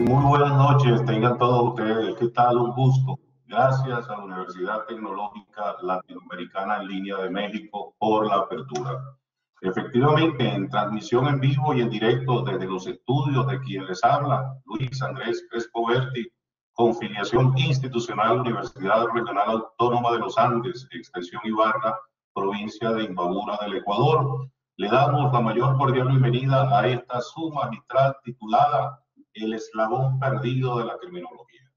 Muy buenas noches, tengan todos ustedes. ¿Qué tal? Un gusto. Gracias a la Universidad Tecnológica Latinoamericana en Línea de México por la apertura. Efectivamente, en transmisión en vivo y en directo desde los estudios de quien les habla, Luis Andrés Crespo Berti, con filiación institucional Universidad Regional Autónoma de los Andes, Extensión Ibarra, provincia de Imbabura del Ecuador. Le damos la mayor cordial bienvenida a esta submagistral titulada El eslabón perdido de la criminología.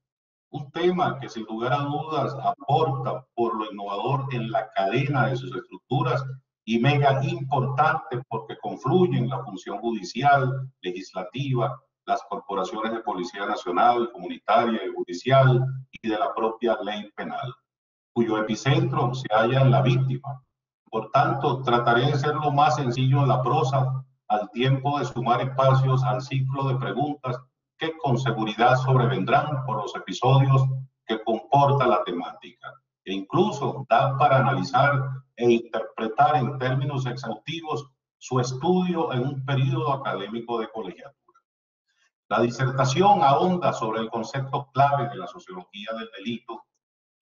Un tema que sin lugar a dudas aporta por lo innovador en la cadena de sus estructuras y mega importante porque confluyen la función judicial, legislativa, las corporaciones de Policía Nacional, Comunitaria y Judicial y de la propia ley penal, cuyo epicentro se halla en la víctima. Por tanto, trataré de ser lo más sencillo en la prosa, al tiempo de sumar espacios al ciclo de preguntas que con seguridad sobrevendrán por los episodios que comporta la temática, e incluso da para analizar e interpretar en términos exhaustivos su estudio en un periodo académico de colegiatura. La disertación ahonda sobre el concepto clave de la sociología del delito,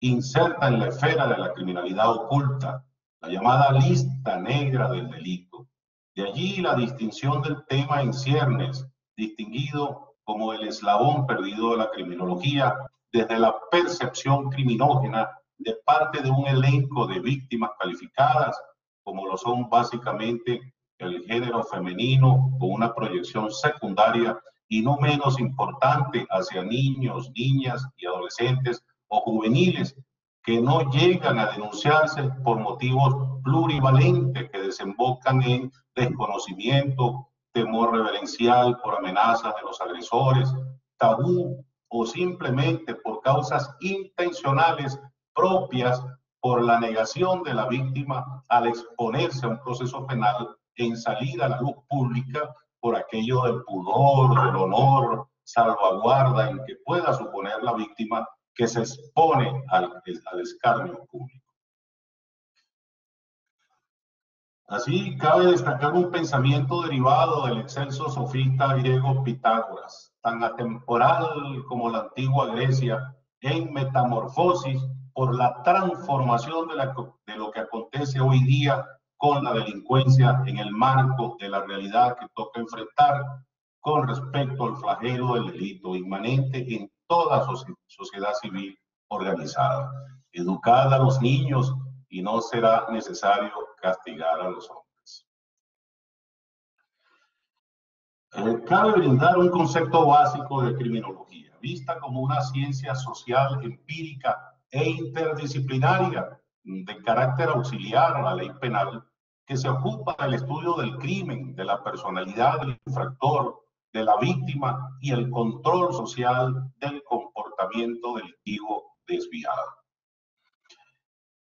inserta en la esfera de la criminalidad oculta, la llamada lista negra del delito. De allí la distinción del tema en ciernes, distinguido como el eslabón perdido de la criminología, desde la percepción criminógena de parte de un elenco de víctimas calificadas, como lo son básicamente el género femenino, con una proyección secundaria y no menos importante hacia niños, niñas y adolescentes o juveniles que no llegan a denunciarse por motivos plurivalentes que desembocan en desconocimiento, temor reverencial por amenazas de los agresores, tabú o simplemente por causas intencionales propias por la negación de la víctima al exponerse a un proceso penal en salida a la luz pública por aquello del pudor, del honor, salvaguarda en que pueda suponer la víctima que se expone al escarnio público. Así, cabe destacar un pensamiento derivado del excelso sofista griego Pitágoras, tan atemporal como la antigua Grecia, en metamorfosis por la transformación de lo que acontece hoy día con la delincuencia en el marco de la realidad que toca enfrentar con respecto al flagelo del delito inmanente en toda sociedad civil organizada. Educad a los niños y no será necesario castigar a los hombres. Cabe brindar un concepto básico de criminología, vista como una ciencia social empírica e interdisciplinaria de carácter auxiliar a la ley penal, que se ocupa del estudio del crimen, de la personalidad del infractor, de la víctima y el control social del comportamiento delictivo desviado.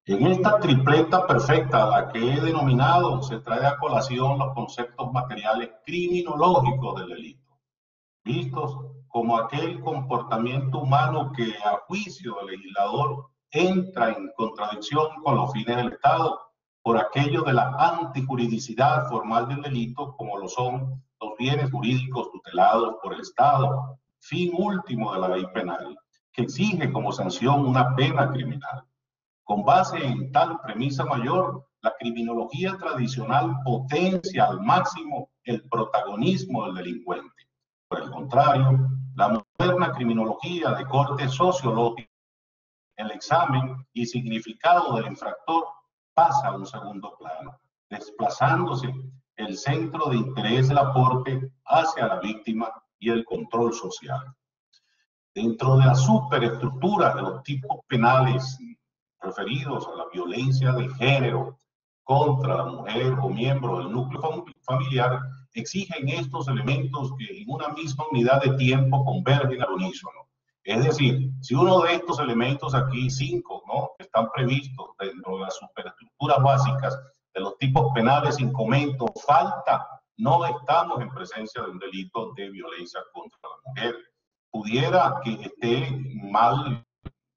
En esta tripleta perfecta, a la que he denominado, se trae a colación los conceptos materiales criminológicos del delito, vistos como aquel comportamiento humano que, a juicio del legislador, entra en contradicción con los fines del Estado, por aquello de la antijuridicidad formal del delito, como lo son los bienes jurídicos tutelados por el Estado, fin último de la ley penal, que exige como sanción una pena criminal. Con base en tal premisa mayor, la criminología tradicional potencia al máximo el protagonismo del delincuente. Por el contrario, la moderna criminología de corte sociológico, el examen y significado del infractor pasa a un segundo plano, desplazándose el centro de interés del aporte hacia la víctima y el control social. Dentro de la superestructura de los tipos penales referidos a la violencia de género contra la mujer o miembro del núcleo familiar, exigen estos elementos que en una misma unidad de tiempo convergen al unísono. Es decir, si uno de estos elementos aquí, 5, ¿no?, están previstos dentro de las superestructuras básicas de los tipos penales, sin comento, falta, no estamos en presencia de un delito de violencia contra la mujer. Pudiera que esté mal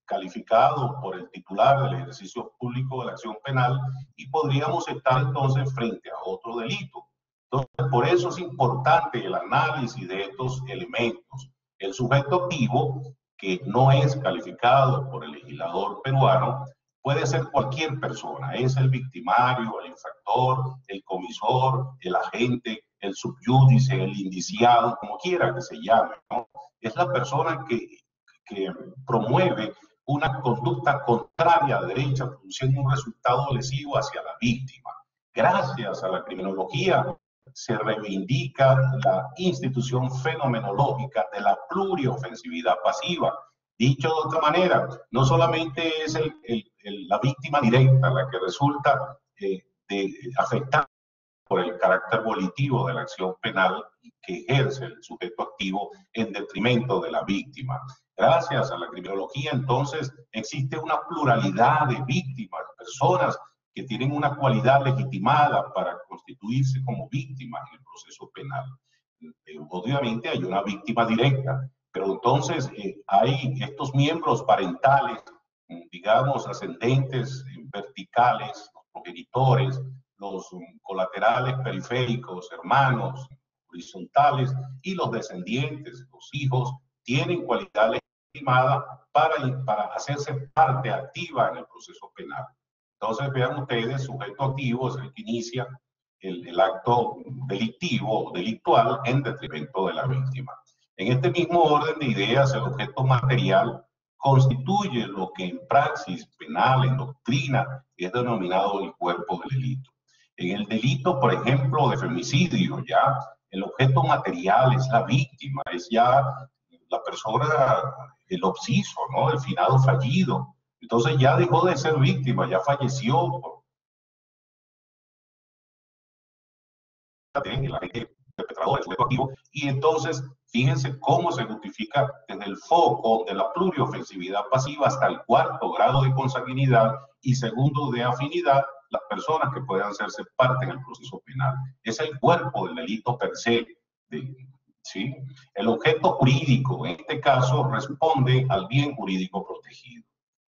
calificado por el titular del ejercicio público de la acción penal y podríamos estar entonces frente a otro delito. Entonces, por eso es importante el análisis de estos elementos. El sujeto activo, que no es calificado por el legislador peruano, puede ser cualquier persona. Es el victimario, el infractor, el comisor, el agente, el subyúdice, el indiciado, como quiera que se llame, ¿no? Es la persona que promueve una conducta contraria a derecha, produciendo un resultado lesivo hacia la víctima. Gracias a la criminología se reivindica la institución fenomenológica de la pluriofensividad pasiva. Dicho de otra manera, no solamente es la víctima directa la que resulta afectada por el carácter volitivo de la acción penal que ejerce el sujeto activo en detrimento de la víctima. Gracias a la criminología, entonces, existe una pluralidad de víctimas, personas que tienen una cualidad legitimada para constituirse como víctimas en el proceso penal. Obviamente hay una víctima directa, pero entonces hay estos miembros parentales, digamos, ascendentes, verticales, los progenitores, los colaterales periféricos, hermanos, horizontales, y los descendientes, los hijos, tienen cualidad legitimada para hacerse parte activa en el proceso penal. Entonces, vean ustedes, sujeto activo es el que inicia el acto delictivo o delictual en detrimento de la víctima. En este mismo orden de ideas, el objeto material constituye lo que en praxis penal, en doctrina, es denominado el cuerpo del delito. En el delito, por ejemplo, de femicidio, ya el objeto material es la víctima, es ya la persona, el obsiso, ¿no? El finado fallido. Entonces ya dejó de ser víctima, ya falleció por el agente perpetrador, el sujeto activo, y entonces fíjense cómo se justifica desde el foco de la pluriofensividad pasiva hasta el cuarto grado de consanguinidad y segundo de afinidad, las personas que puedan hacerse parte en el proceso penal. Es el cuerpo del delito per se. ¿Sí? El objeto jurídico, en este caso, responde al bien jurídico protegido.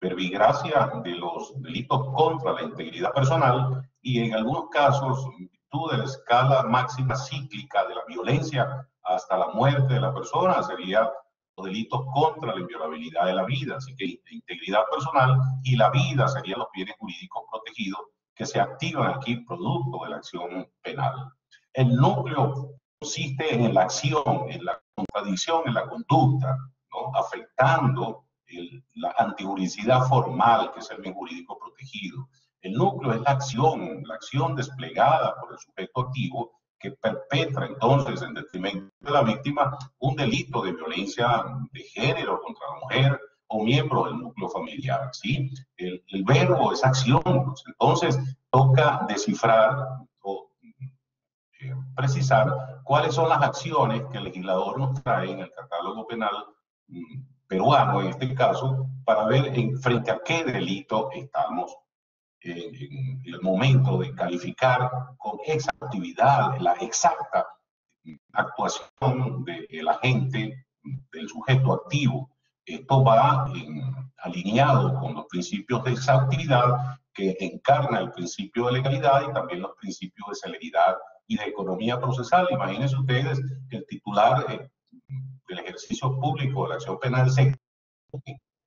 Verbigracia de los delitos contra la integridad personal y en algunos casos, en virtud de la escala máxima cíclica de la violencia hasta la muerte de la persona, serían los delitos contra la inviolabilidad de la vida. Así que la integridad personal y la vida serían los bienes jurídicos protegidos que se activan aquí producto de la acción penal. El núcleo consiste en la acción, en la contradicción, en la conducta, ¿no? Afectando la antijuridicidad formal, que es el bien jurídico protegido. El núcleo es la acción desplegada por el sujeto activo que perpetra entonces en detrimento de la víctima un delito de violencia de género contra la mujer o miembro del núcleo familiar, ¿sí? El verbo es acción, pues, entonces toca descifrar o precisar cuáles son las acciones que el legislador nos trae en el catálogo penal peruano, en este caso, para ver frente a qué delito estamos en el momento de calificar con exactividad la exacta actuación del agente, del sujeto activo. Esto va alineado con los principios de exactividad que encarna el principio de legalidad y también los principios de celeridad y de economía procesal. Imagínense ustedes que el titular del ejercicio público de la acción penal se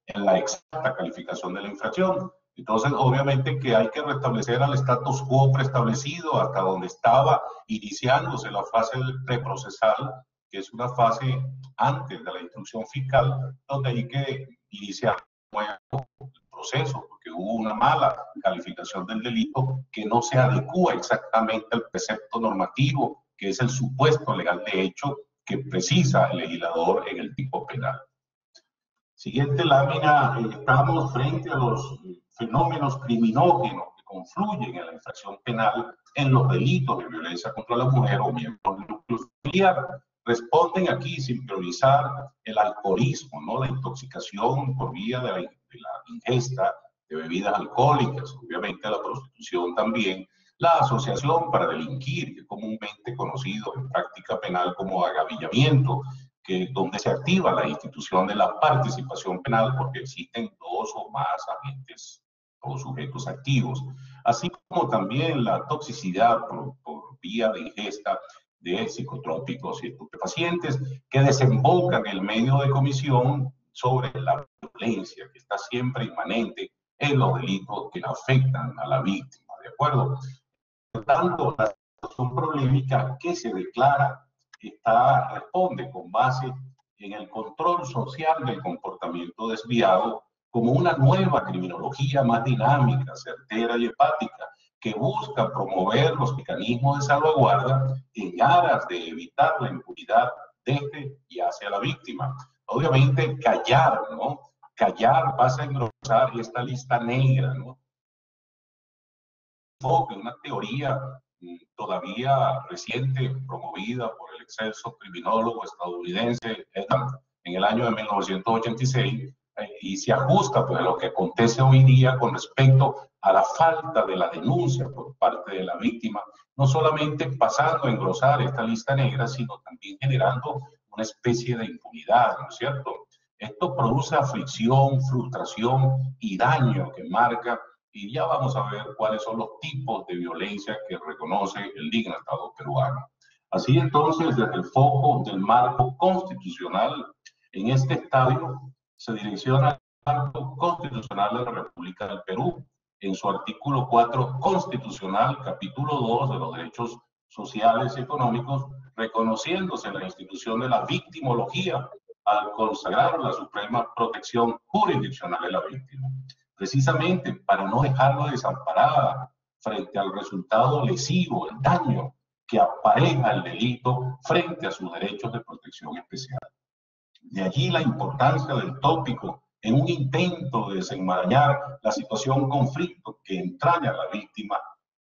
en la exacta calificación de la infracción. Entonces, obviamente que hay que restablecer al status quo preestablecido hasta donde estaba iniciándose la fase preprocesal, que es una fase antes de la instrucción fiscal, donde hay que iniciar el proceso, porque hubo una mala calificación del delito que no se adecua exactamente al precepto normativo, que es el supuesto legal de hecho que precisa el legislador en el tipo penal. Siguiente lámina, estamos frente a los fenómenos criminógenos que confluyen en la infracción penal en los delitos de violencia contra la mujer o miembros del núcleo familiar. Responden aquí sin priorizar el alcoholismo, ¿no? La intoxicación por vía de la ingesta de bebidas alcohólicas, obviamente la prostitución también, la asociación para delinquir, que es comúnmente conocido en práctica penal como agavillamiento, donde se activa la institución de la participación penal porque existen dos o más agentes o sujetos activos, así como también la toxicidad por vía de ingesta de psicotrópicos y estupefacientes que desembocan el medio de comisión sobre la violencia que está siempre inmanente en los delitos que afectan a la víctima, ¿de acuerdo? Por tanto, la situación problemática que se declara responde con base en el control social del comportamiento desviado como una nueva criminología más dinámica, certera y empática, que busca promover los mecanismos de salvaguarda en aras de evitar la impunidad desde y hacia la víctima. Obviamente, callar, ¿no? Callar pasa a engrosar esta lista negra, ¿no? Una teoría todavía reciente, promovida por el excelso criminólogo estadounidense en el año de 1986, y se ajusta pues, a lo que acontece hoy día con respecto a la falta de la denuncia por parte de la víctima, no solamente pasando a engrosar esta lista negra, sino también generando una especie de impunidad, ¿no es cierto? Esto produce aflicción, frustración y daño que marca, y ya vamos a ver cuáles son los tipos de violencia que reconoce el digno Estado peruano. Así entonces, desde el foco del marco constitucional, en este estadio se direcciona al marco constitucional de la República del Perú, en su artículo 4 constitucional, capítulo 2 de los derechos sociales y económicos, reconociéndose la institución de la victimología al consagrar la suprema protección jurisdiccional de la víctima, precisamente para no dejarla desamparada frente al resultado lesivo, el daño que apareja el delito frente a sus derechos de protección especial. De allí la importancia del tópico en un intento de desenmarañar la situación conflicto que entraña a la víctima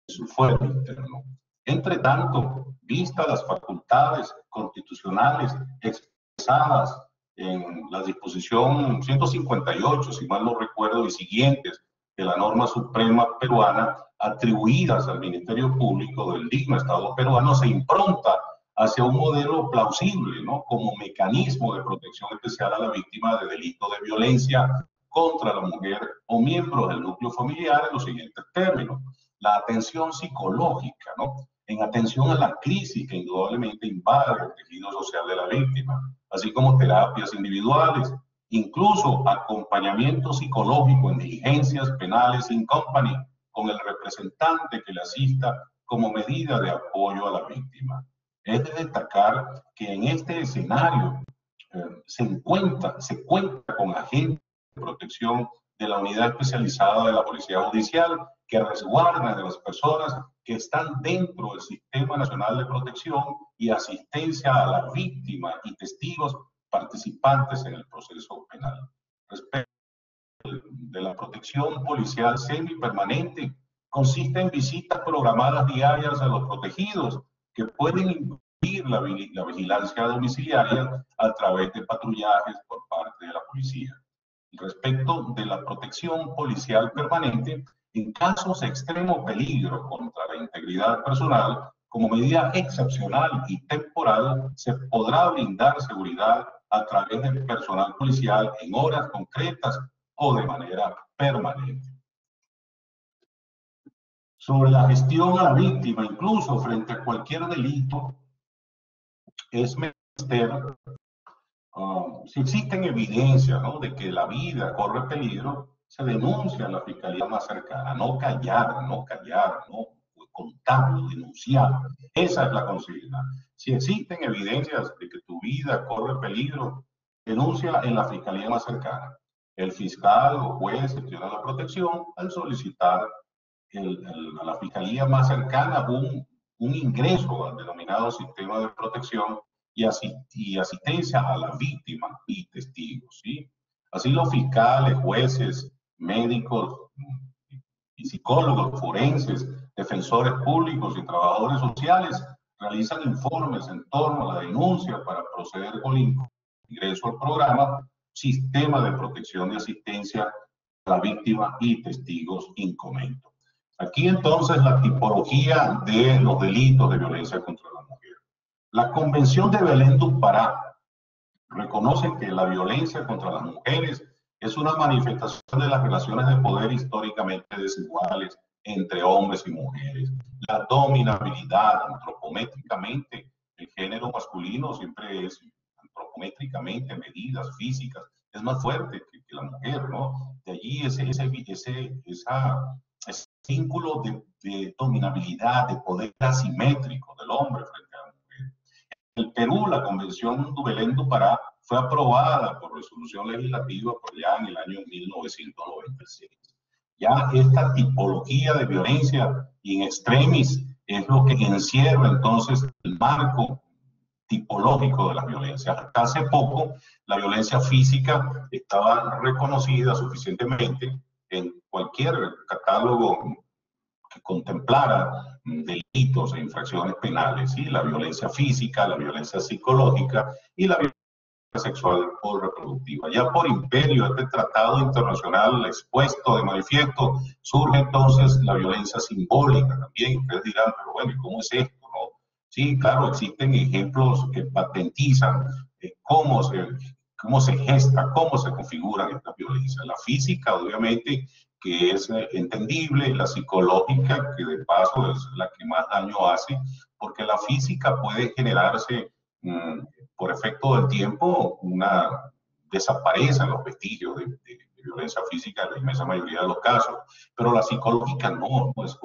en su fuero interno. Entre tanto, vistas las facultades constitucionales expresadas en la disposición 158, si mal no recuerdo, y siguientes de la norma suprema peruana, atribuidas al Ministerio Público del digno Estado peruano, se impronta hacia un modelo plausible, ¿no? Como mecanismo de protección especial a la víctima de delito de violencia contra la mujer o miembros del núcleo familiar en los siguientes términos. La atención psicológica, ¿no? En atención a la crisis que indudablemente invade el tejido social de la víctima, así como terapias individuales, incluso acompañamiento psicológico en diligencias penales in company con el representante que le asista como medida de apoyo a la víctima. Es de destacar que en este escenario se cuenta con agentes de protección de la unidad especializada de la Policía Judicial que resguardan de las personas que están dentro del Sistema Nacional de Protección y asistencia a la víctima y testigos participantes en el proceso penal. Respecto de la protección policial semipermanente, consiste en visitas programadas diarias a los protegidos que pueden incluir la vigilancia domiciliaria a través de patrullajes por parte de la policía. Respecto de la protección policial permanente, en casos de extremo peligro contra la integridad personal, como medida excepcional y temporal, se podrá brindar seguridad a través del personal policial en horas concretas o de manera permanente. Sobre la gestión a la víctima, incluso frente a cualquier delito, es menester, si existen evidencias, ¿no?, de que la vida corre peligro, se denuncia a la fiscalía más cercana, no callar, no contarlo, denunciar. Esa es la consigna. Si existen evidencias de que tu vida corre peligro, denuncia en la fiscalía más cercana. El fiscal o juez gestiona la protección al solicitar a la fiscalía más cercana un ingreso al denominado sistema de protección y asistencia a la víctima y testigos, ¿sí? Así los fiscales, jueces, médicos y psicólogos forenses, defensores públicos y trabajadores sociales realizan informes en torno a la denuncia para proceder con el ingreso al programa Sistema de Protección y Asistencia a la Víctima y Testigos Incomento. Aquí entonces la tipología de los delitos de violencia contra la mujer. La Convención de Belém do Pará reconoce que la violencia contra las mujeres es una manifestación de las relaciones de poder históricamente desiguales entre hombres y mujeres. La dominabilidad antropométricamente género masculino siempre es antropométricamente, medidas físicas, es más fuerte que la mujer, ¿no? De allí ese vínculo de dominabilidad, de poder asimétrico del hombre frente a la mujer. En el Perú, la Convención de Belén do Pará fue aprobada por resolución legislativa por ya en el año 1996. Ya esta tipología de violencia in extremis es lo que encierra entonces el marco tipológico de las violencias. Hasta hace poco, la violencia física estaba reconocida suficientemente en cualquier catálogo que contemplara delitos e infracciones penales, ¿sí? La violencia física, la violencia psicológica y la violencia sexual o reproductiva. Ya por imperio de este tratado internacional expuesto de manifiesto, surge entonces la violencia simbólica también. Ustedes dirán, pero bueno, ¿y cómo es esto? ¿No? Sí, claro, existen ejemplos que patentizan cómo se gesta, cómo se configuran estas violencias. La física, obviamente, que es entendible, la psicológica, que de paso es la que más daño hace, porque la física puede generarse por efecto del tiempo, desaparecen los vestigios de violencia física en la inmensa mayoría de los casos, pero la psicológica no, es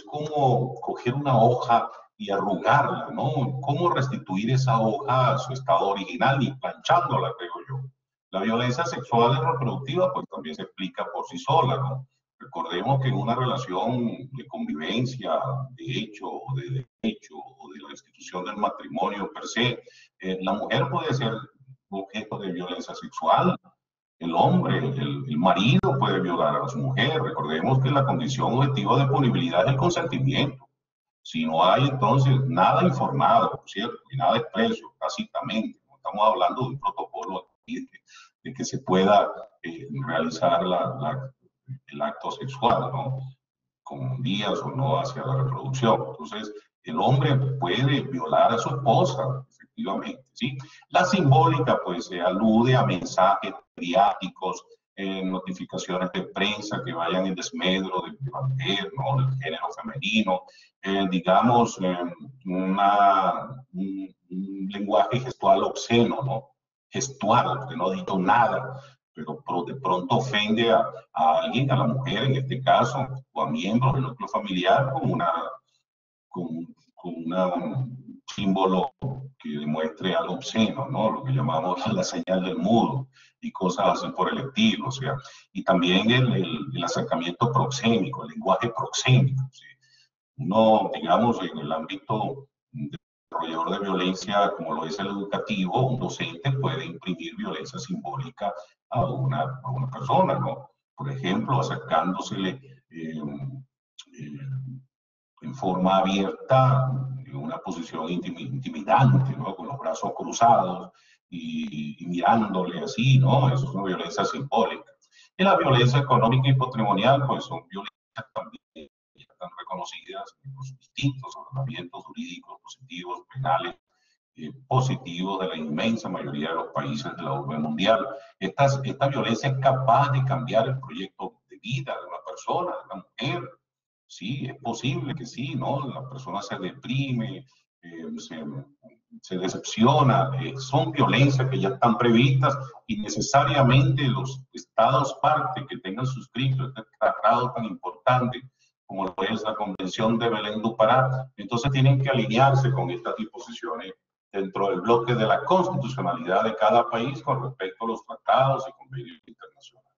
como coger una hoja y arrugarla, ¿no? ¿Cómo restituir esa hoja a su estado original y planchándola, creo yo? La violencia sexual y reproductiva, pues también se explica por sí sola, ¿no? Recordemos que en una relación de convivencia, de hecho o de derecho, o de la institución del matrimonio per se, la mujer puede ser objeto de violencia sexual, el hombre, el marido puede violar a su mujer. Recordemos que la condición objetiva de punibilidad es el consentimiento. Si no hay entonces nada informado, ¿cierto? Y nada expreso, tácitamente. No estamos hablando de un protocolo de que se pueda realizar el acto sexual, ¿no? Con días o no hacia la reproducción. Entonces, el hombre puede violar a su esposa, efectivamente, ¿sí? La simbólica, pues, se alude a mensajes mediáticos, notificaciones de prensa que vayan en desmedro de la mujer, ¿no? Del género femenino, digamos, un lenguaje gestual obsceno, ¿no? Gestual, que no ha dicho nada, pero de pronto ofende a alguien, a la mujer en este caso, o a miembros del núcleo familiar un símbolo que demuestre algo obsceno, ¿no? Lo que llamamos la señal del mudo y cosas así por el estilo, o sea, y también el acercamiento proxémico, el lenguaje proxémico, ¿sí? Uno, digamos, en el ámbito desarrollador de violencia, como lo es el educativo, un docente puede imprimir violencia simbólica a una persona, ¿no? Por ejemplo, acercándosele en forma abierta, en una posición intimidante, ¿no? Con los brazos cruzados y mirándole así, ¿no? Eso es una violencia simbólica. Y la violencia económica y patrimonial, pues son violencias también ya están reconocidas en los distintos ordenamientos jurídicos, positivos, penales, positivos de la inmensa mayoría de los países de la urbe mundial. Esta violencia es capaz de cambiar el proyecto de vida de una persona, de una mujer. Sí, es posible que sí, ¿no? La persona se deprime, se decepciona, son violencias que ya están previstas y necesariamente los estados parte que tengan suscrito este tratado tan importante como lo es la Convención de Belén do Pará, entonces tienen que alinearse con estas disposiciones dentro del bloque de la constitucionalidad de cada país con respecto a los tratados y convenios internacionales.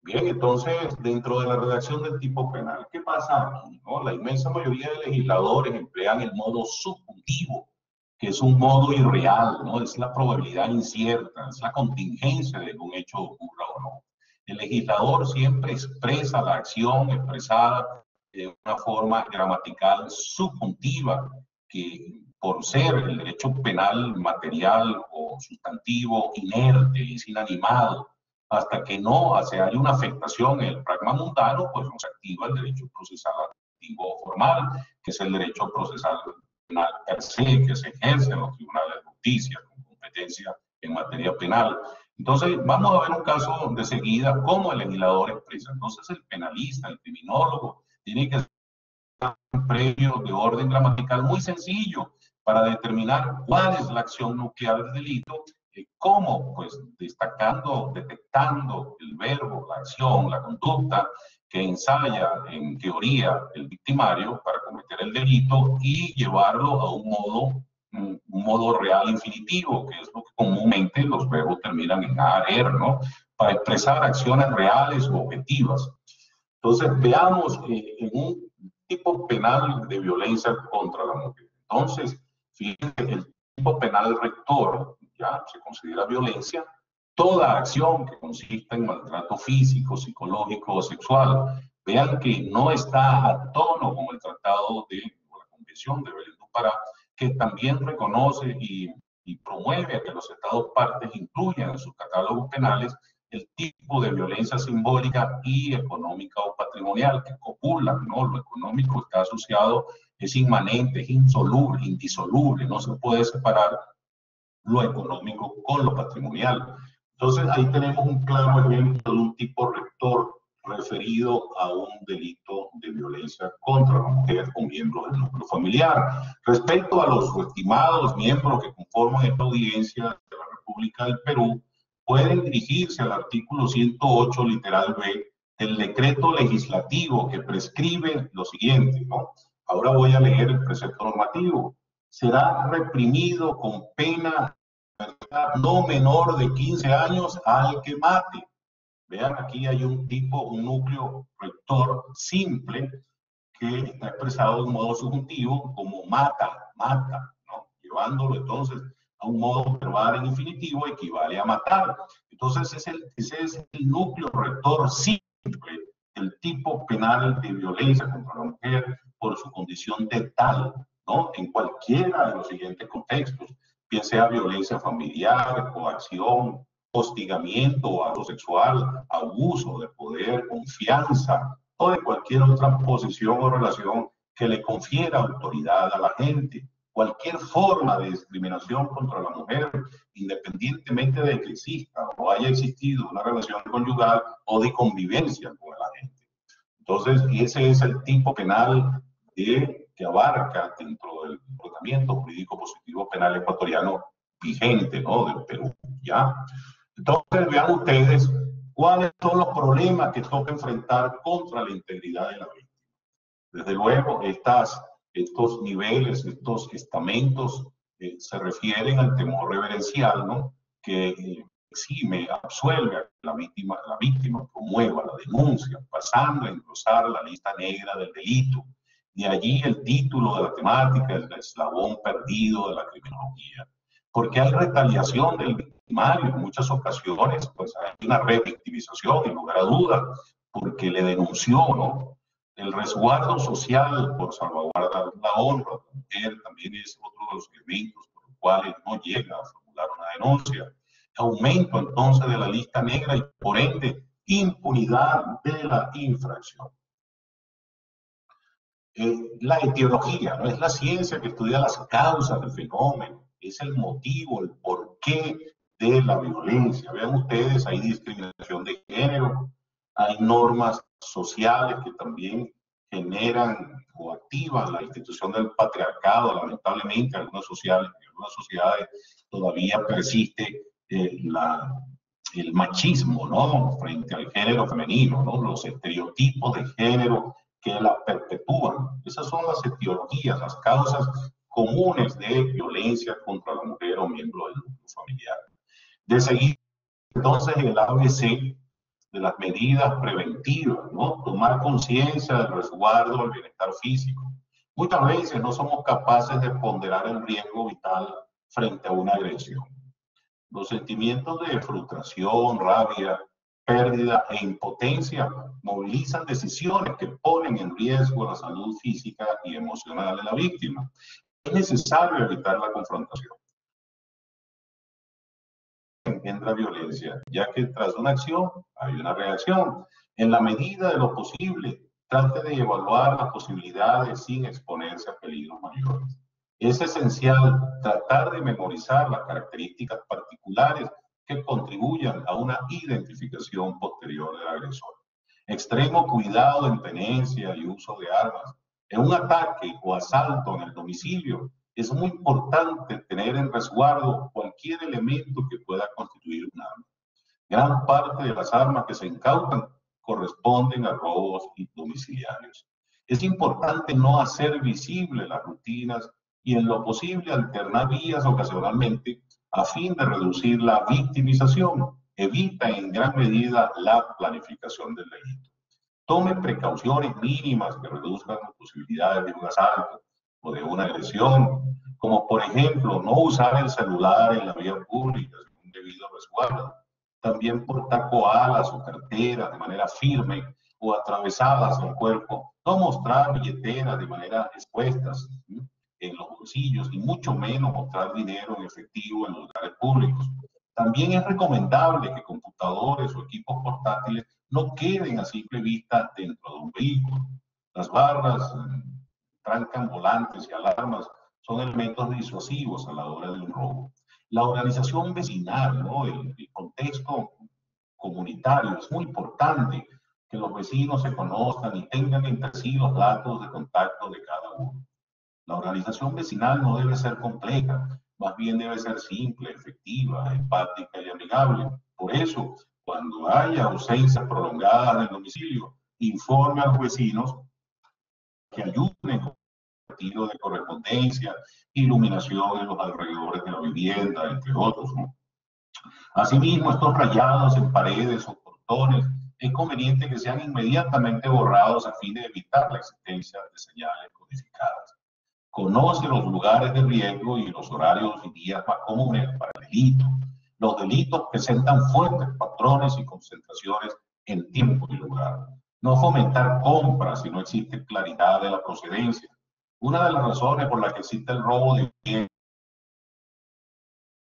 Bien, entonces, dentro de la redacción del tipo penal, ¿qué pasa aquí? ¿No? La inmensa mayoría de legisladores emplean el modo subjuntivo, que es un modo irreal, ¿no? Es la probabilidad incierta, es la contingencia de que un hecho ocurra o no. El legislador siempre expresa la acción expresada de una forma gramatical subjuntiva, que por ser el derecho penal material o sustantivo inerte, es inanimado, hasta que no haya una afectación en el pragma mundano, pues no se activa el derecho procesal activo formal, que es el derecho procesal penal per se, que se ejerce en los tribunales de justicia con competencia en materia penal. Entonces, vamos a ver un caso de seguida cómo el legislador expresa. Entonces, el penalista, el criminólogo, tiene que hacer un previo de orden gramatical muy sencillo, para determinar cuál es la acción nuclear del delito, cómo, pues destacando, detectando el verbo, la acción, la conducta que ensaya en teoría el victimario para cometer el delito y llevarlo a un modo real infinitivo, que es lo que comúnmente los verbos terminan en AR, ¿no? Para expresar acciones reales o objetivas. Entonces, veamos en un tipo penal de violencia contra la mujer. Entonces, fíjense, el tipo penal rector ya se considera violencia toda acción que consista en maltrato físico, psicológico o sexual. Vean que no está a tono con el Tratado de la Convención de Belém do Pará, que también reconoce y promueve a que los Estados partes incluyan en sus catálogos penales el tipo de violencia simbólica y económica o patrimonial que copulan, ¿no? Lo económico está asociado, es inmanente, es insoluble, indisoluble, no se puede separar lo económico con lo patrimonial. Entonces ahí tenemos un claro ejemplo de un tipo rector referido a un delito de violencia contra la mujer o miembro del núcleo familiar. Respecto a los estimados miembros que conforman esta audiencia de la República del Perú, pueden dirigirse al artículo 108, literal B, del decreto legislativo que prescribe lo siguiente, ¿no? Ahora voy a leer el precepto normativo. Será reprimido con pena no menor de 15 años al que mate. Vean, aquí hay un tipo, un núcleo rector simple que está expresado de un modo subjuntivo como mata, mata, ¿no? Llevándolo entonces a un modo verbal en infinitivo equivale a matar. Entonces ese es el núcleo rector simple, el tipo penal de violencia contra la mujer por su condición de tal, ¿no? En cualquiera de los siguientes contextos, bien sea violencia familiar, coacción, hostigamiento a lo sexual, abuso de poder, confianza, o de cualquier otra posición o relación que le confiera autoridad a la gente. Cualquier forma de discriminación contra la mujer, independientemente de que exista o haya existido una relación conyugal o de convivencia con la gente. Entonces, ese es el tipo penal que abarca dentro del tratamiento jurídico positivo penal ecuatoriano vigente, ¿no? Del Perú, ¿ya? Entonces, vean ustedes cuáles son los problemas que toca enfrentar contra la integridad de la víctima. Desde luego, estos niveles, estos estamentos se refieren al temor reverencial, ¿no? Que exime, absuelve a la víctima promueva la denuncia, pasando a engrosar la lista negra del delito. De allí el título de la temática, el eslabón perdido de la criminología. Porque hay retaliación del victimario en muchas ocasiones, pues hay una revictimización, en lugar a dudas, porque le denunció, ¿no? El resguardo social por salvaguardar la honra de la mujer también es otro de los elementos por los cuales no llega a formular una denuncia. Aumento entonces de la lista negra y por ende impunidad de la infracción. La etiología, ¿no? Es la ciencia que estudia las causas del fenómeno, es el motivo, el porqué de la violencia. Vean ustedes, hay discriminación de género, hay normas sociales que también generan o activan la institución del patriarcado. Lamentablemente, en algunas sociedades todavía persiste el machismo, ¿no? Frente al género femenino, ¿no? Los estereotipos de género que la perpetúan. Esas son las etiologías, las causas comunes de violencia contra la mujer o miembro del núcleo familiar. De seguir, entonces, el ABC de las medidas preventivas, ¿no? Tomar conciencia del resguardo del bienestar físico. Muchas veces no somos capaces de ponderar el riesgo vital frente a una agresión. Los sentimientos de frustración, rabia, pérdida e impotencia movilizan decisiones que ponen en riesgo la salud física y emocional de la víctima. Es necesario evitar la confrontación. Engendra violencia, ya que tras una acción hay una reacción. En la medida de lo posible, trate de evaluar las posibilidades sin exponerse a peligros mayores. Es esencial tratar de memorizar las características particulares que contribuyan a una identificación posterior del agresor. Extremo cuidado en tenencia y uso de armas. En un ataque o asalto en el domicilio, Es muy importante tener en resguardo cualquier elemento que pueda constituir un arma. Gran parte de las armas que se incautan corresponden a robos domiciliarios. Es importante no hacer visibles las rutinas y en lo posible alternar vías ocasionalmente a fin de reducir la victimización. Evita en gran medida la planificación del delito. Tome precauciones mínimas que reduzcan las posibilidades de un asalto o de una agresión, como por ejemplo no usar el celular en la vía pública sin un debido resguardo. También portar koalas o carteras de manera firme o atravesadas al cuerpo. No mostrar billeteras de manera expuestas en los bolsillos y mucho menos mostrar dinero en efectivo en lugares públicos. También es recomendable que computadores o equipos portátiles no queden a simple vista dentro de un vehículo. Las barras, trancan volantes y alarmas son elementos disuasivos a la hora de un robo. La organización vecinal, ¿no? El contexto comunitario es muy importante que los vecinos se conozcan y tengan entre sí los datos de contacto de cada uno. La organización vecinal no debe ser compleja, más bien debe ser simple, efectiva, empática y amigable. Por eso, cuando haya ausencias prolongadas del domicilio, informe a los vecinos que ayuden con el retiro de correspondencia, iluminación en los alrededores de la vivienda, entre otros, ¿no? Asimismo, estos rayados en paredes o portones es conveniente que sean inmediatamente borrados a fin de evitar la existencia de señales codificadas. Conoce los lugares de riesgo y los horarios y días más comunes para el delito. Los delitos presentan fuertes patrones y concentraciones en tiempo y lugar. No fomentar compras si no existe claridad de la procedencia. Una de las razones por las que existe el robo de bienes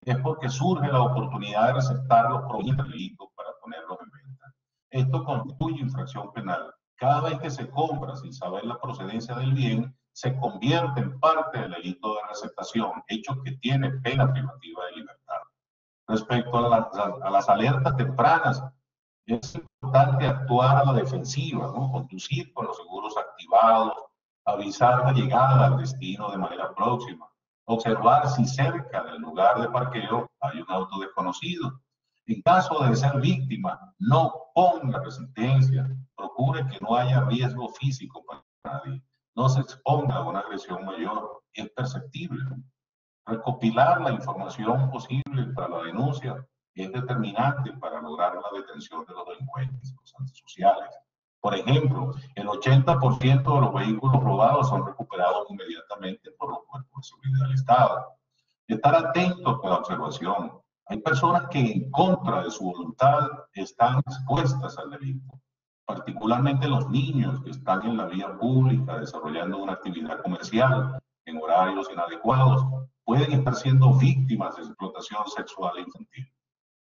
es porque surge la oportunidad de receptar los provenientes del delito para ponerlos en venta. Esto constituye infracción penal. Cada vez que se compra sin saber la procedencia del bien, se convierte en parte del delito de receptación, hecho que tiene pena privativa de libertad. Respecto a las alertas tempranas, es importante actuar a la defensiva, ¿no? Conducir con los seguros activados, avisar la llegada al destino de manera próxima, observar si cerca del lugar de parqueo hay un auto desconocido. En caso de ser víctima, no ponga resistencia, procure que no haya riesgo físico para nadie, no se exponga a una agresión mayor, es perceptible. Recopilar la información posible para la denuncia es determinante para lograr la detención de los delincuentes, los antisociales. Por ejemplo, el 80% de los vehículos robados son recuperados inmediatamente por los cuerpos de seguridad del Estado. Estar atentos con la observación. Hay personas que en contra de su voluntad están expuestas al delito, particularmente los niños que están en la vía pública desarrollando una actividad comercial en horarios inadecuados, pueden estar siendo víctimas de explotación sexual infantil.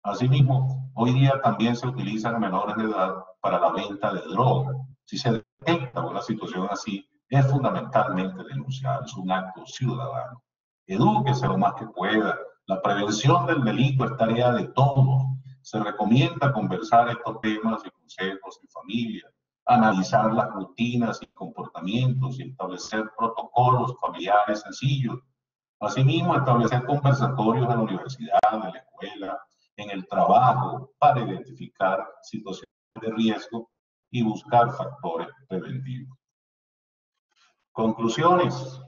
Asimismo, hoy día también se utilizan a menores de edad para la venta de droga. Si se detecta una situación así, es fundamentalmente denunciar, es un acto ciudadano. Edúquese lo más que pueda. La prevención del delito es tarea de todos. Se recomienda conversar estos temas y consejos en familia, analizar las rutinas y comportamientos y establecer protocolos familiares sencillos. Asimismo, establecer conversatorios en la universidad, en la escuela, en el trabajo, para identificar situaciones de riesgo y buscar factores preventivos. Conclusiones.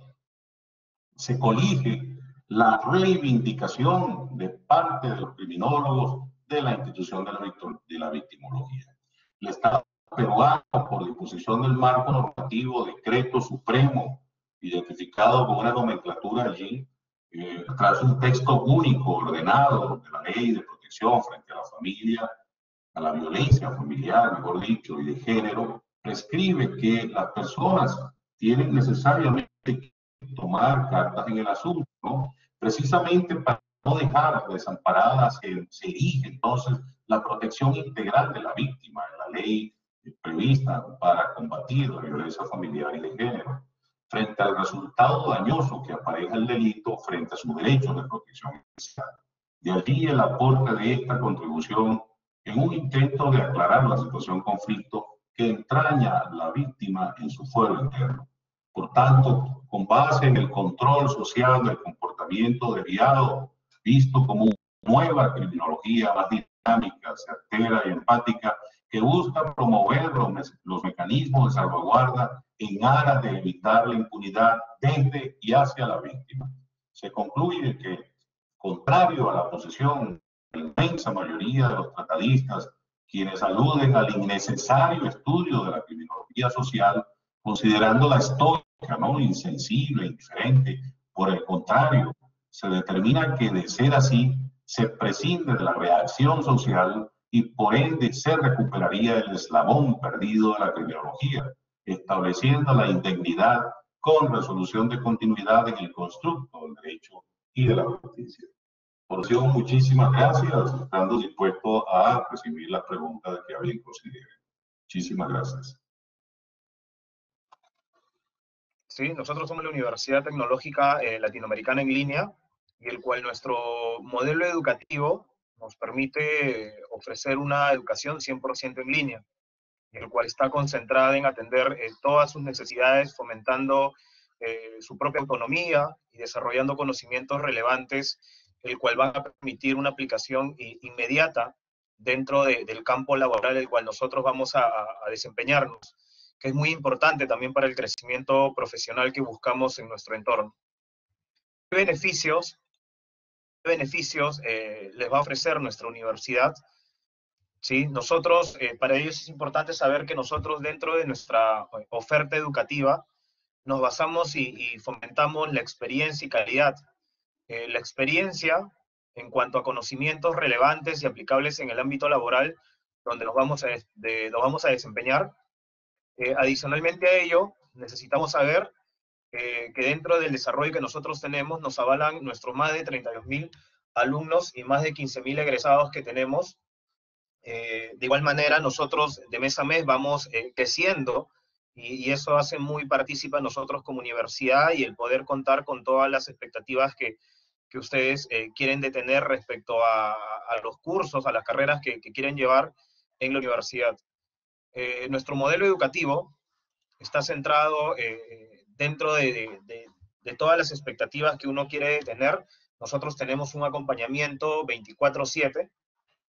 Se colige la reivindicación de parte de los criminólogos de la institución de la victimología. El Estado peruano, por disposición del marco normativo, decreto supremo, identificado con una nomenclatura allí, tras un texto único, ordenado, de la ley de protección frente a la familia, a la violencia familiar, mejor dicho, y de género, prescribe que las personas tienen necesariamente que tomar cartas en el asunto, ¿no? Precisamente para no dejar desamparadas, se erige entonces la protección integral de la víctima en la ley prevista para combatir la violencia familiar y de género, frente al resultado dañoso que apareja el delito frente a sus derechos de protección especial. De allí el aporte de esta contribución en un intento de aclarar la situación conflicto que entraña la víctima en su fuero interno. Por tanto, con base en el control social del comportamiento desviado, visto como una nueva criminología más dinámica, certera y empática, que busca promover los mecanismos de salvaguarda en aras de evitar la impunidad desde y hacia la víctima. Se concluye que, contrario a la posición de la inmensa mayoría de los tratadistas, quienes aluden al innecesario estudio de la criminología social, considerándola estoica, ¿no?, insensible, indiferente. Por el contrario, se determina que, de ser así, se prescinde de la reacción social y por ende se recuperaría el eslabón perdido de la criminología, estableciendo la indemnidad con resolución de continuidad en el constructo del derecho y de la justicia. Por eso, muchísimas gracias, estando dispuesto a recibir las preguntas que a bien considere. Muchísimas gracias. Sí, nosotros somos la Universidad Tecnológica Latinoamericana en línea, y el cual nuestro modelo educativo nos permite ofrecer una educación 100% en línea, el cual está concentrada en atender todas sus necesidades, fomentando su propia autonomía y desarrollando conocimientos relevantes, el cual va a permitir una aplicación inmediata dentro del campo laboral el cual nosotros vamos a desempeñarnos, que es muy importante también para el crecimiento profesional que buscamos en nuestro entorno. ¿Qué beneficios les va a ofrecer nuestra universidad? ¿Sí? Nosotros, para ello es importante saber que nosotros, dentro de nuestra oferta educativa, nos basamos y fomentamos la experiencia y calidad. La experiencia en cuanto a conocimientos relevantes y aplicables en el ámbito laboral donde nos vamos a desempeñar. Adicionalmente a ello, necesitamos saber que dentro del desarrollo que nosotros tenemos nos avalan nuestros más de 32.000 alumnos y más de 15.000 egresados que tenemos. De igual manera, nosotros de mes a mes vamos creciendo, y eso hace muy partícipe a nosotros como universidad y el poder contar con todas las expectativas que ustedes quieren tener respecto a los cursos, a las carreras que quieren llevar en la universidad. Nuestro modelo educativo está centrado dentro de todas las expectativas que uno quiere tener. Nosotros tenemos un acompañamiento 24/7,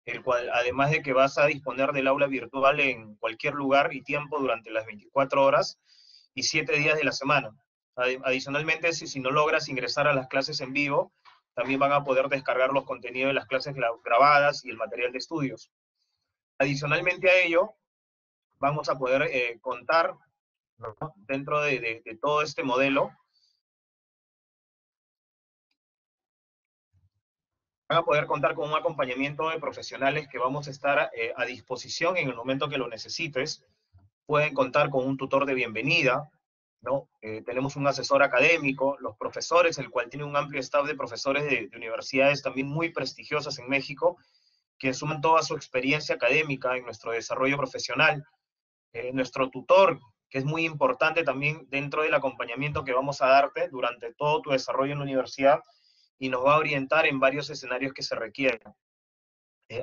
el cual, además de que vas a disponer del aula virtual en cualquier lugar y tiempo durante las 24 horas y 7 días de la semana. Adicionalmente, si no logras ingresar a las clases en vivo, también van a poder descargar los contenidos de las clases grabadas y el material de estudios. Adicionalmente a ello, vamos a poder contar, ¿no?, dentro de todo este modelo, van a poder contar con un acompañamiento de profesionales que vamos a estar a disposición en el momento que lo necesites. Pueden contar con un tutor de bienvenida, ¿no? Tenemos un asesor académico, los profesores, el cual tiene un amplio staff de profesores de universidades también muy prestigiosas en México, que suman toda su experiencia académica en nuestro desarrollo profesional. Nuestro tutor, que es muy importante también dentro del acompañamiento que vamos a darte durante todo tu desarrollo en la universidad, y nos va a orientar en varios escenarios que se requieran.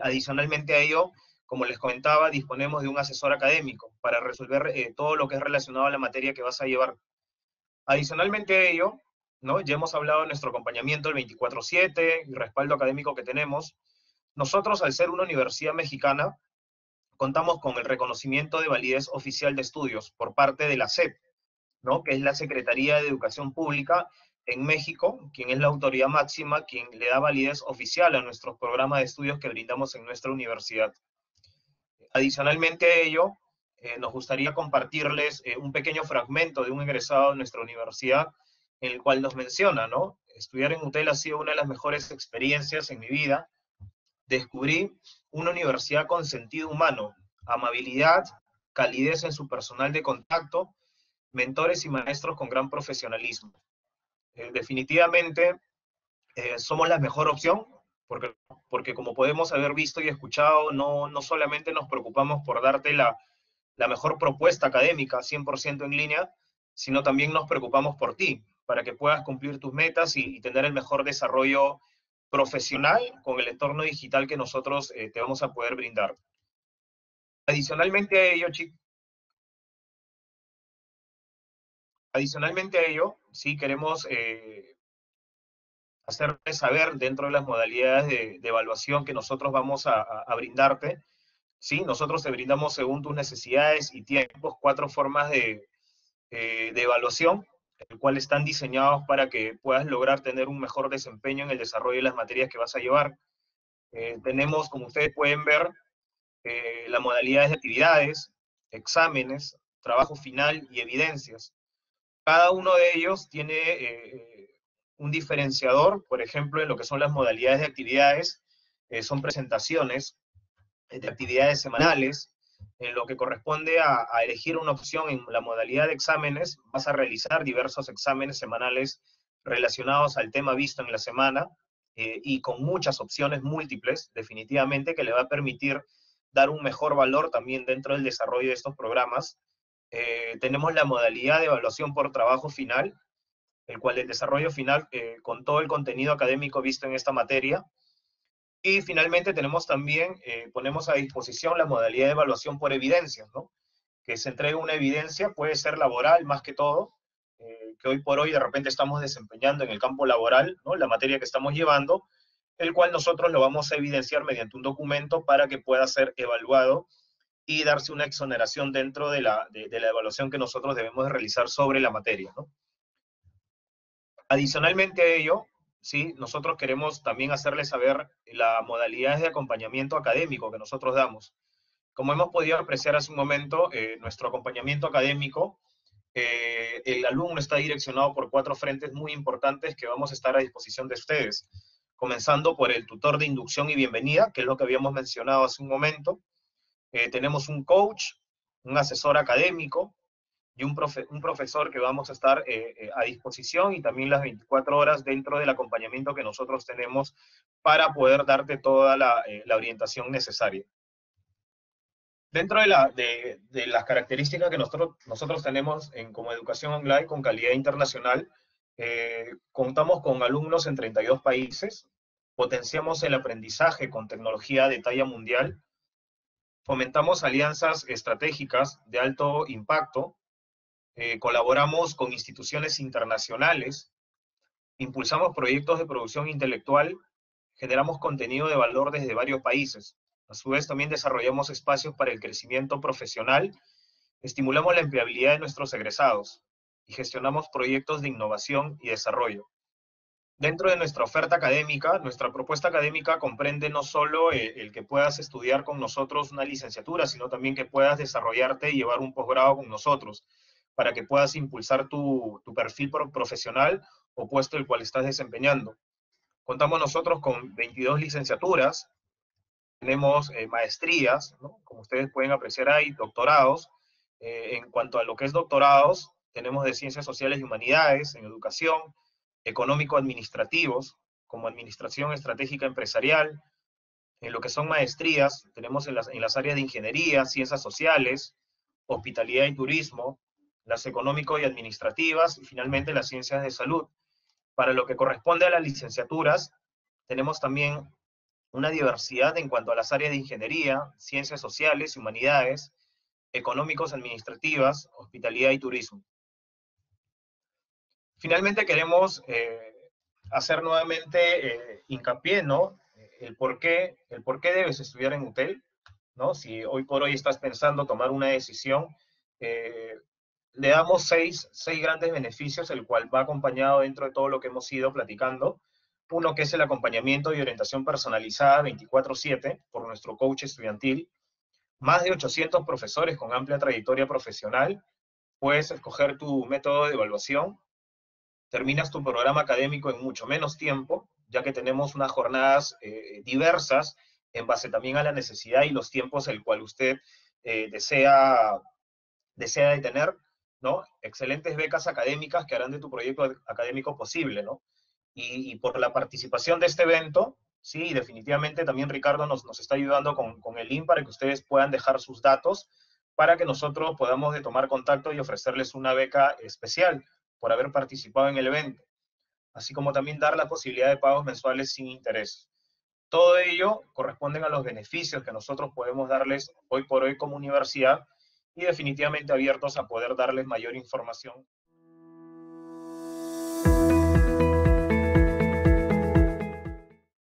Adicionalmente a ello, como les comentaba, disponemos de un asesor académico para resolver todo lo que es relacionado a la materia que vas a llevar. Adicionalmente a ello, ¿no?, ya hemos hablado de nuestro acompañamiento el 24/7 y respaldo académico que tenemos. Nosotros, al ser una universidad mexicana, contamos con el reconocimiento de validez oficial de estudios por parte de la SEP, ¿no?, que es la Secretaría de Educación Pública en México, quien es la autoridad máxima, quien le da validez oficial a nuestros programas de estudios que brindamos en nuestra universidad. Adicionalmente a ello, nos gustaría compartirles un pequeño fragmento de un egresado de nuestra universidad, en el cual nos menciona, ¿no? Estudiar en UTEL ha sido una de las mejores experiencias en mi vida. Descubrí una universidad con sentido humano, amabilidad, calidez en su personal de contacto, mentores y maestros con gran profesionalismo. Definitivamente somos la mejor opción, porque como podemos haber visto y escuchado, no solamente nos preocupamos por darte la mejor propuesta académica 100% en línea, sino también nos preocupamos por ti, para que puedas cumplir tus metas y tener el mejor desarrollo profesional con el entorno digital que nosotros te vamos a poder brindar. Adicionalmente a ello, chicos, Adicionalmente a ello, sí queremos hacerles saber dentro de las modalidades de evaluación que nosotros vamos a brindarte. Sí, nosotros te brindamos según tus necesidades y tiempos 4 formas de evaluación, el cual están diseñados para que puedas lograr tener un mejor desempeño en el desarrollo de las materias que vas a llevar. Tenemos, como ustedes pueden ver, las modalidades de actividades, exámenes, trabajo final y evidencias. Cada uno de ellos tiene un diferenciador, por ejemplo, en lo que son las modalidades de actividades, son presentaciones de actividades semanales. En lo que corresponde a elegir una opción en la modalidad de exámenes, vas a realizar diversos exámenes semanales relacionados al tema visto en la semana y con muchas opciones múltiples, definitivamente, que le va a permitir dar un mejor valor también dentro del desarrollo de estos programas. Tenemos la modalidad de evaluación por trabajo final, el cual el desarrollo final con todo el contenido académico visto en esta materia. Y finalmente tenemos también, ponemos a disposición la modalidad de evaluación por evidencias, ¿no? Que se entregue una evidencia, puede ser laboral más que todo, que hoy por hoy de repente estamos desempeñando en el campo laboral, ¿no? La materia que estamos llevando, el cual nosotros lo vamos a evidenciar mediante un documento para que pueda ser evaluado y darse una exoneración dentro de la evaluación que nosotros debemos realizar sobre la materia, ¿no? Adicionalmente a ello, ¿sí? Nosotros queremos también hacerles saber las modalidades de acompañamiento académico que nosotros damos. Como hemos podido apreciar hace un momento, nuestro acompañamiento académico, el alumno está direccionado por 4 frentes muy importantes que vamos a estar a disposición de ustedes. Comenzando por el tutor de inducción y bienvenida, que es lo que habíamos mencionado hace un momento. Tenemos un coach, un asesor académico, y un profesor que vamos a estar a disposición y también las 24 horas dentro del acompañamiento que nosotros tenemos para poder darte toda la orientación necesaria. Dentro de las características que nosotros tenemos como educación online con calidad internacional, contamos con alumnos en 32 países, potenciamos el aprendizaje con tecnología de talla mundial, fomentamos alianzas estratégicas de alto impacto, colaboramos con instituciones internacionales, impulsamos proyectos de producción intelectual, generamos contenido de valor desde varios países. A su vez, también desarrollamos espacios para el crecimiento profesional, estimulamos la empleabilidad de nuestros egresados y gestionamos proyectos de innovación y desarrollo. Dentro de nuestra oferta académica, nuestra propuesta académica comprende no solo el que puedas estudiar con nosotros una licenciatura, sino también que puedas desarrollarte y llevar un posgrado con nosotros, para que puedas impulsar tu perfil profesional o puesto el cual estás desempeñando. Contamos nosotros con 22 licenciaturas, tenemos maestrías, ¿no? Como ustedes pueden apreciar hay doctorados. En cuanto a lo que es doctorados, tenemos de Ciencias Sociales y Humanidades, en Educación, Económico-Administrativos, como Administración Estratégica Empresarial. En lo que son maestrías, tenemos en las áreas de Ingeniería, Ciencias Sociales, Hospitalidad y Turismo, las económico y administrativas, y finalmente las ciencias de salud. Para lo que corresponde a las licenciaturas, tenemos también una diversidad en cuanto a las áreas de ingeniería, ciencias sociales y humanidades, económicos, administrativas, hospitalidad y turismo. Finalmente queremos hacer nuevamente hincapié, ¿no? El por qué debes estudiar en UTEL, ¿no? Si hoy por hoy estás pensando tomar una decisión, le damos seis grandes beneficios, el cual va acompañado dentro de todo lo que hemos ido platicando. Uno que es el acompañamiento y orientación personalizada 24/7 por nuestro coach estudiantil. Más de 800 profesores con amplia trayectoria profesional. Puedes escoger tu método de evaluación. Terminas tu programa académico en mucho menos tiempo, ya que tenemos unas jornadas diversas en base también a la necesidad y los tiempos el cual usted desea de tener, ¿no? Excelentes becas académicas que harán de tu proyecto académico posible, ¿no? Y por la participación de este evento, sí, definitivamente también Ricardo nos está ayudando con el link para que ustedes puedan dejar sus datos para que nosotros podamos de tomar contacto y ofrecerles una beca especial por haber participado en el evento, así como también dar la posibilidad de pagos mensuales sin interés. Todo ello corresponden a los beneficios que nosotros podemos darles hoy por hoy como universidad y definitivamente abiertos a poder darles mayor información